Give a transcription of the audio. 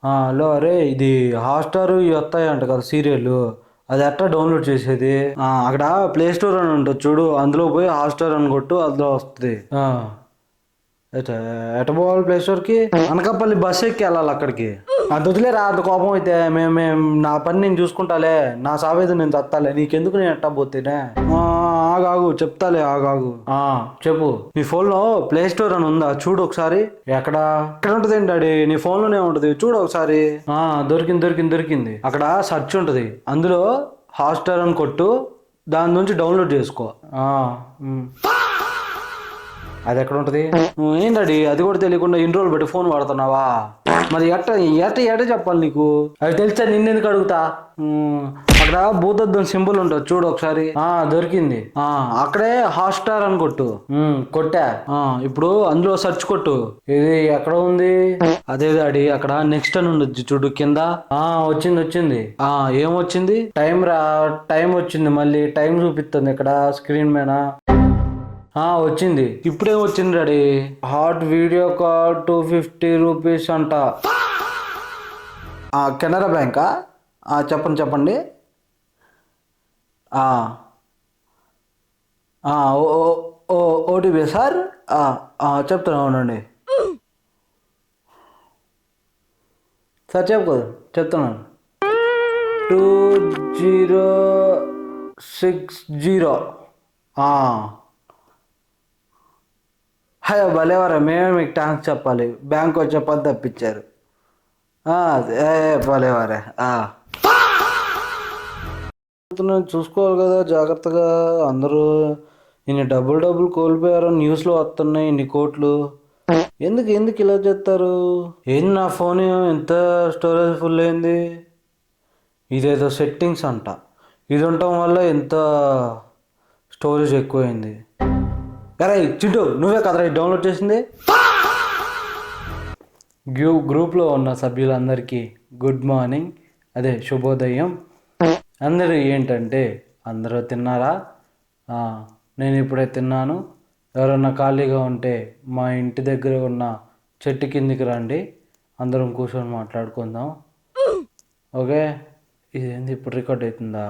Hello అరే ఇది Hotstar ఇవి వస్తాయంట కదా సీరియల్. అది ఎట్లా డౌన్లోడ్ చేసేది? అక్కడ ప్లే స్టోర్ అని ఉంటుంది చూడు, అందులో పోయి హాట్‌స్టార్ అని కొట్టు, అందులో వస్తుంది. ఎట ఎట పోవాలి ప్లే స్టోర్కి? అనకాపల్లి బస్ ఎక్కి వెళ్ళాలి అక్కడికి. అంత వదిలేరా, అంత కోపం అయితే మేము నా పని నేను చూసుకుంటాలే, నా సావేది నేను తత్తాలే, నీకెందుకు నేను ఎట్టా పోతేనే. ఆగాగు చెప్తాలే, ఆగాగు. చెప్పు. నీ ఫోన్లో ప్లే స్టోర్ అని ఉందా చూడు ఒకసారి. ఎక్కడ ఉంటుంది ఏంటి డాడీ, నీ ఫోన్లోనే ఉంటుంది చూడు ఒకసారి. దొరికింది. అక్కడ సెర్చ్ ఉంటుంది, అందులో హాట్‌స్టార్ అని కొట్టు, దాని నుంచి డౌన్లోడ్ చేసుకో. ఉమ్. అది ఎక్కడ ఉంటుంది? ఏం డాడీ అది కూడా తెలియకుండా ఇన్ని రోజులు బట్టి ఫోన్ వాడుతున్నావా? మరి ఎట్ట చెప్పాలి నీకు? అది తెలిస్తే నిన్నెందుకు అడుగుతా. అక్కడ భూతద్దం సింబల్ ఉంటుంది చూడు ఒకసారి. దొరికింది. అక్కడే హాట్‌స్టార్ అని కొట్టు. కొట్టా. ఇప్పుడు అందులో సెర్చ్ కొట్టు. ఇది ఎక్కడ ఉంది? అదే డాడీ, అక్కడ నెక్స్ట్ అని ఉండొచ్చు చూడు కింద. వచ్చింది. ఏమొచ్చింది? టైం వచ్చింది, మళ్ళీ టైం చూపిస్తుంది ఇక్కడ స్క్రీన్ మీద. వచ్చింది. ఇప్పుడేం వచ్చింది daddy? Hot video call 250 rupees అంట. కెనరా బ్యాంకా? చెప్పండి. OTP sir? చెప్తాను అవునండి సార్. చెప్తున్నాను. 2060. హలో భలేవారా, మేమే మీకు థ్యాంక్స్ చెప్పాలి, బ్యాంక్ వచ్చే పని తప్పించారు. భలేవారే. చూసుకోవాలి కదా జాగ్రత్తగా. అందరూ ఇన్ని డబ్బులు కోల్పోయారు, న్యూస్లో వస్తున్నాయి ఇన్ని కోట్లు. ఎందుకు ఇలా చేస్తారు? ఏంది నా ఫోన్ ఎంత స్టోరేజ్ ఫుల్ అయింది? ఇదేదో సెట్టింగ్స్ అంట, ఇది ఉండటం వల్ల ఎంత స్టోరేజ్ ఎక్కువైంది. అరే చింటూ, నువ్వే కదరా డౌన్లోడ్ చేసింది? గ్రూప్లో ఉన్న సభ్యులందరికీ గుడ్ మార్నింగ్, అదే శుభోదయం. అందరూ ఏంటంటే, అందరూ తిన్నారా? నేను ఇప్పుడే తిన్నాను. ఎవరన్నా ఖాళీగా ఉంటే మా ఇంటి దగ్గర ఉన్న చెట్టు కిందికి రండి, అందరం కూర్చొని మాట్లాడుకుందాం. ఓకే. ఇదేంది ఇప్పుడు రికార్డ్ అవుతుందా?